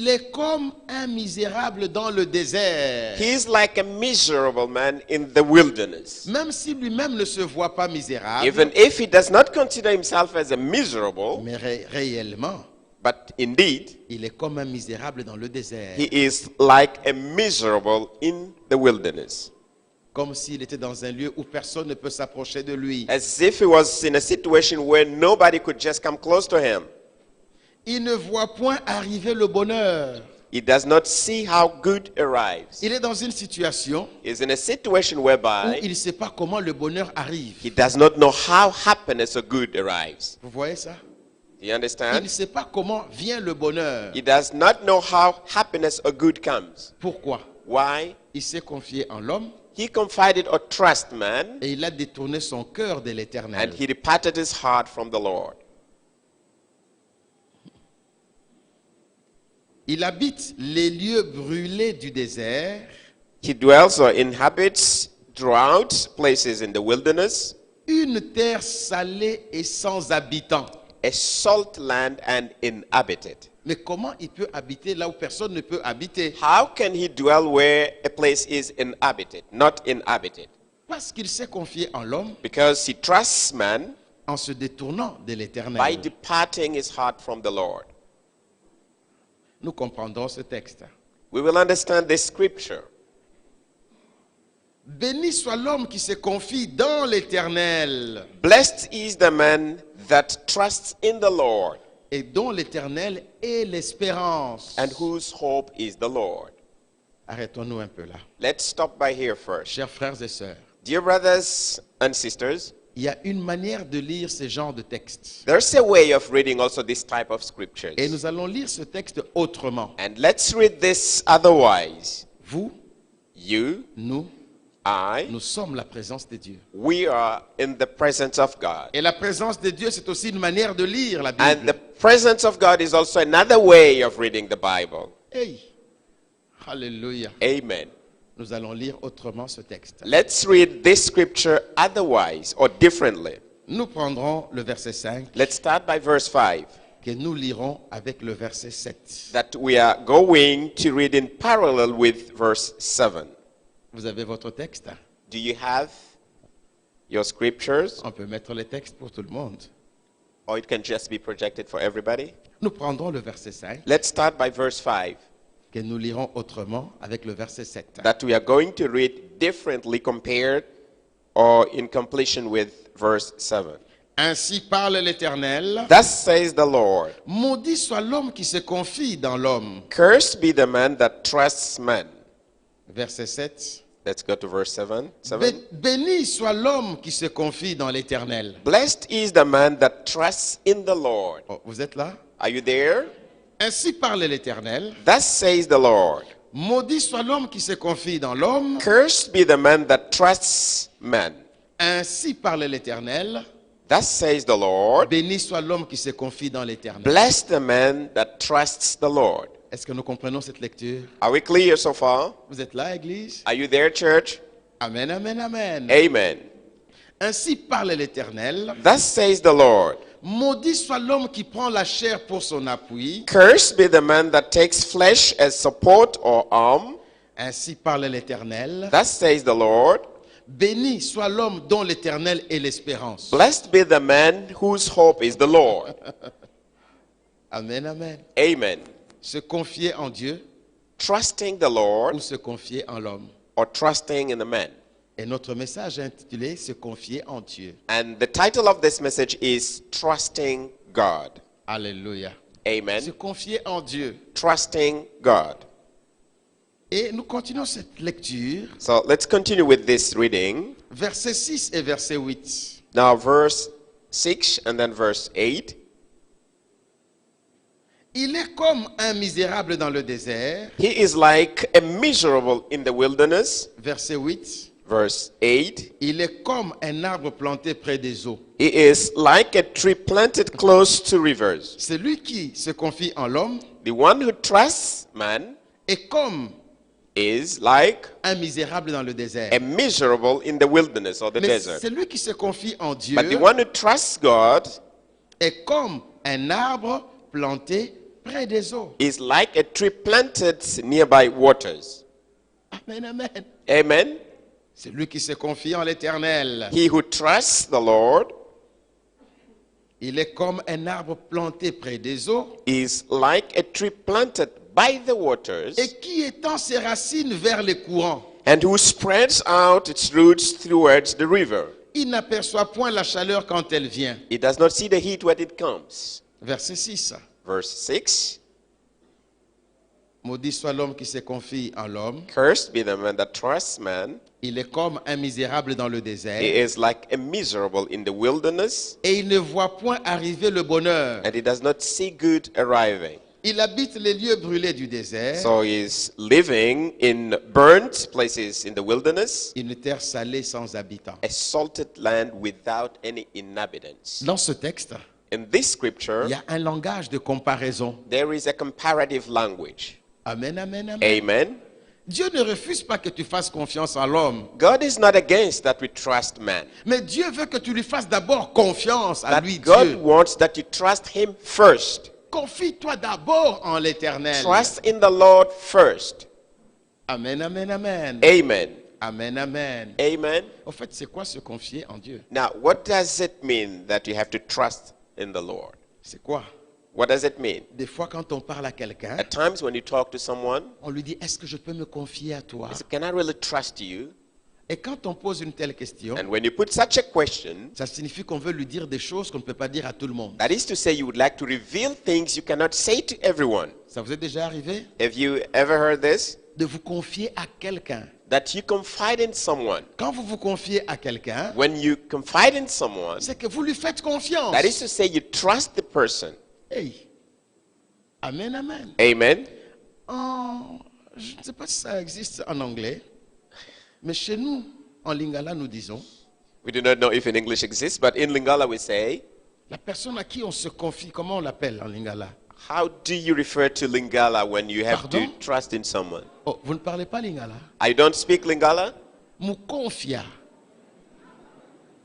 Il est comme un misérable dans le désert. He is like a miserable man in the wilderness. Même si lui-même ne se voit pas misérable, Even if he does not consider himself as a miserable, mais réellement, but indeed, il est comme un misérable dans le désert. he is like a miserable in the wilderness. Comme s'il était dans un lieu où personne ne peut s'approcher de lui. As if he was in a situation where nobody could just come close to him. Il ne voit point arriver le bonheur. He does not see how good arrives. Il est dans une situation He's in a situation où whereby il ne sait pas comment le bonheur arrive. he does not know how happiness or good arrives. Vous voyez ça? Do you Il ne understand? sait pas comment vient le bonheur. He does not know how happiness or good comes. Pourquoi? Why? Il s'est confié en l'homme He confided or trust man, et il a détourné son cœur de and l'éternel. he departed his heart from the Lord. Il habite les lieux brûlés du désert, He dwells or inhabits drought places in the wilderness, une terre salée et sans habitants. a salt land and inhabited. Mais comment il peut habiter là où personne ne peut habiter? How can he dwell where a place is inhabited, not inhabited? Parce qu'il s'est confié en l'homme Because he trusts man en se détournant de by l'éternel. departing his heart from the Lord. Nous comprendrons ce texte. We will understand this scripture. Béni soit l'homme qui se confie dans l'éternel Blessed is the man that trusts in the Lord et dont l'éternel est l'espérance. and whose hope is the Lord. Arrêtons-nous un peu là. Let's stop by here first. Chers frères et sœurs, Dear brothers and sisters, il y a une manière de lire ce genre de texte. there's a way of reading also this type of scriptures. Et nous allons lire ce texte autrement. And let's read this otherwise. Vous, You, nous, I, nous sommes la présence de Dieu. we are in the presence of God. Et la présence de Dieu, c'est aussi une manière de lire la And Bible. the presence of God is also another way of reading the Bible. Hey, Alléluia. Amen. Nous allons lire autrement ce texte. Let's read this scripture otherwise or differently. Nous prendrons le verset 5 Let's start by verse 5 que nous lirons avec le verset 7. that we are going to read in parallel with verse 7. Vous avez votre texte? Do you have your scriptures, On peut mettre les textes pour tout le monde. or it can just be projected for everybody? Nous prendrons le verset 5 Let's start by verse 5 que nous lirons autrement avec le verset 7. that we are going to read differently compared or in completion with verse 7. Ainsi parle l'Éternel. Thus says the Lord, Maudit soit l'homme qui se confie dans l'homme. cursed be the man that trusts man. Verset 7. Let's go to verse 7. Béni soit l'homme qui se confie dans l'Éternel. Blessed is the man that trusts in the Lord. Oh, vous êtes là? Are you there? Ainsi parle l'Éternel. Thus says the Lord, Maudit soit l'homme qui se confie dans l'homme. cursed be the man that trusts man. Ainsi parle l'Éternel. Thus says the Lord, Béni soit l'homme qui se confie dans l'Éternel. bless the man that trusts the Lord. Est-ce que nous comprenons cette lecture? Are we clear so far? Vous êtes là, Église? Are you there, church? Amen, amen, amen. Amen. Ainsi parle l'Éternel. Thus says the Lord, Maudit soit l'homme qui prend la chair pour son appui. cursed be the man that takes flesh as support or arm. Ainsi parle l'Éternel. Thus says the Lord, Béni soit l'homme dont l'Éternel est l'espérance. blessed be the man whose hope is the Lord. Amen, amen. Amen. Se confier en Dieu Trusting the ou Lord se confier en l'homme. or trusting in the man. Et notre message est intitulé Se confier en Dieu. And the title of this message is Trusting God. Alléluia. Amen. Se confier en Dieu. Trusting God. Et nous continuons cette lecture. So let's continue with this reading. Versets 6 et verset 8. Now, verse 6 and then verse 8. Il est comme un misérable dans le désert. He is like a miserable in the wilderness. Verset 8. Verse 8. Il est comme un arbre planté près des eaux. He is like a tree planted close to rivers. Celui qui se confie en l'homme The one who trusts man est comme is like un misérable dans le désert. a miserable in the wilderness or the Mais desert. celui qui se confie en Dieu But the one who trusts God est comme un arbre planté près des eaux. is like a tree planted nearby waters. Amen, amen. Amen. C'est lui qui se confie en l'Éternel. He who trusts the Lord Il est comme un arbre planté près des eaux is like a tree planted by the waters et qui étend ses racines vers les courants. and who spreads out its roots towards the river. Il n'aperçoit point la chaleur quand elle vient. It does not see the heat when it comes. Verset 6. Verse 6. Maudit soit l'homme qui se confie en l'homme. Cursed be the man that trusts man. Il est comme un misérable dans le He désert. is like a miserable in the wilderness, Et il ne voit point arriver le bonheur. and he does not see good arriving. Il habite les lieux brûlés du désert. So he is living in burnt places in the wilderness, Une terre salée sans habitants. a salted land without any inhabitants. Dans ce texte, In this scripture, il y a un langage de comparaison. there is a comparative language. Amen, amen, amen. Amen. Dieu ne refuse pas que tu fasses confiance en l'homme. God is not against that we trust man. Mais Dieu veut que tu lui fasses d'abord confiance à That lui, God Dieu. wants that you trust him first. Confie-toi d'abord en l'Éternel. Trust in the Lord first. Amen, amen, amen. Amen. Amen, amen. Amen. Au fait, c'est quoi se confier en Dieu? Now, what does it mean that you have to trust in the Lord? C'est quoi? What does it mean? Des fois, quand on parle à quelqu'un, At times when you talk to someone, on lui dit, est-ce que je peux me confier à toi? you say, can I really trust you? Et quand on pose une telle question, And when you put such a question, ça signifie qu'on veut lui dire des choses qu'on ne peut pas dire à tout le monde. that is to say you would like to reveal things you cannot say to everyone. Ça vous est déjà arrivé? Have you ever heard this? De vous confier à quelqu'un. That you confide in someone. Quand vous vous confiez à quelqu'un, When you confide in someone, c'est que vous lui faites confiance. that is to say you trust the person. Hey. Amen, amen. Amen. Je ne sais pas si ça existe en anglais, mais chez nous, en Lingala, nous disons, We do not know if in English exists, but in Lingala we say, la personne à qui on se confie, comment on l'appelle en Lingala? how do you refer to Lingala when you have to Pardon? trust in someone? Oh, vous ne parlez pas Lingala? I don't speak Lingala? Mukonfia.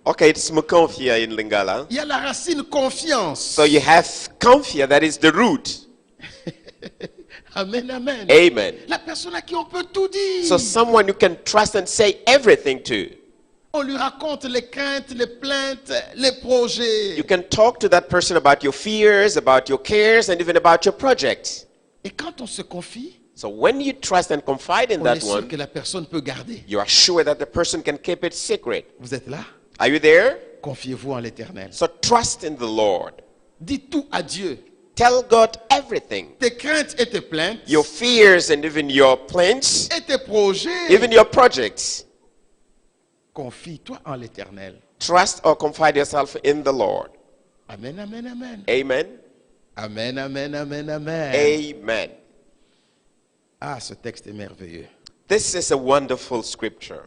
Okay, it's Mukonfia in Lingala. Il y a la racine confiance. So you have Konfia, that is the root. Amen, amen. Amen. La personne à qui on peut tout dire. So someone you can trust and say everything to. On lui raconte les craintes, les plaintes, les projets. You can talk to that person about your fears, about your cares, and even about your projects. Et quand on se confie, So when you trust and confide in on est that sûr one, que la personne peut garder. you are sure that the person can keep it secret. Vous êtes là? Are you there? Confiez-vous en l'Éternel. So trust in the Lord. Dis tout à Dieu. Tell God everything. Tes craintes et tes plaintes, Your fears and even your plans, et tes projets. even your projects. Confie-toi en l'Éternel. Trust or confide yourself in the Lord. Amen, amen, amen. Amen. Amen, amen, amen, amen. Amen. Ah, ce texte est merveilleux. This is a wonderful scripture.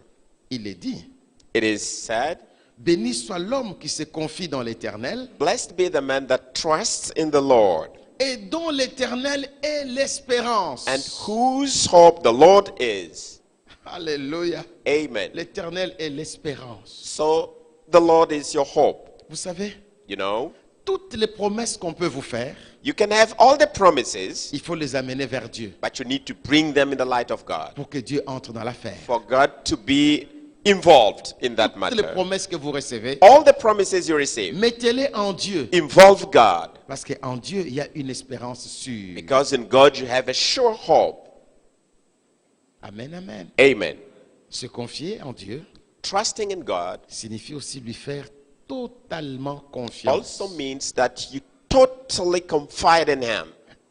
Il est dit, It is said, béni soit l'homme qui se confie dans l'Éternel blessed be the man that trusts in the Lord, et dont l'Éternel est l'espérance. and whose hope the Lord is. Alléluia. Amen. L'Éternel est l'espérance. So the Lord is your hope. Vous savez, You know, toutes les promesses qu'on peut vous faire, you can have all the promises, il faut les amener vers Dieu but you need to bring them in the light of God pour que Dieu entre dans l'affaire. for God to be involved in that Toutes les matter. promesses que vous recevez, All the promises you receive, mettez-les en Dieu. involve God, Parce qu'en Dieu, il y a une espérance sûre. because in God you have a sure hope. Amen, amen. Amen. Se confier en Dieu Trusting in God signifie aussi lui faire totalement confiance. also means that you totally confide in Him.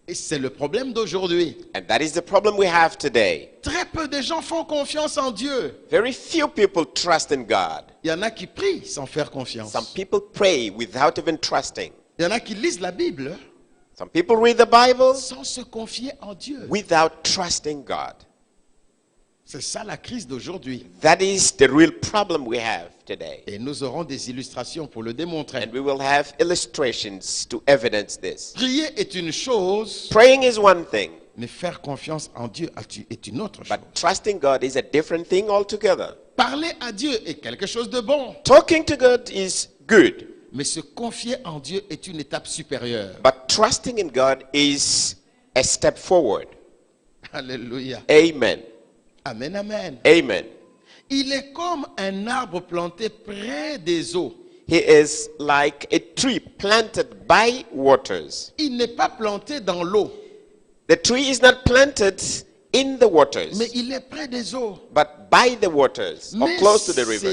Et c'est le problème d'aujourd'hui. And that is the problem we have today. Très peu de gens font confiance en Dieu. Very few people trust in God. Il y en a qui prient sans faire confiance. Some people pray without even trusting. Il y en a qui lisent la Bible Some people read the Bible sans se confier en Dieu. without trusting God. C'est ça la crise d'aujourd'hui. That is the real problem we have today. Et nous aurons des illustrations pour le démontrer. And we will have illustrations to evidence this. Prier est une chose, Praying is one thing, mais faire confiance en Dieu est une autre chose. but trusting God is a different thing altogether. Parler à Dieu est quelque chose de bon, Talking to God is good, Mais se confier en Dieu est une étape supérieure. But trusting in God is a step forward. Alléluia. Amen. Amen, amen. Amen. Il est comme un arbre planté près des eaux. He is like a tree planted by waters. Il n'est pas planté dans l'eau, The tree is not planted in the waters, mais il est près des eaux. but by the waters or Mais close to the river.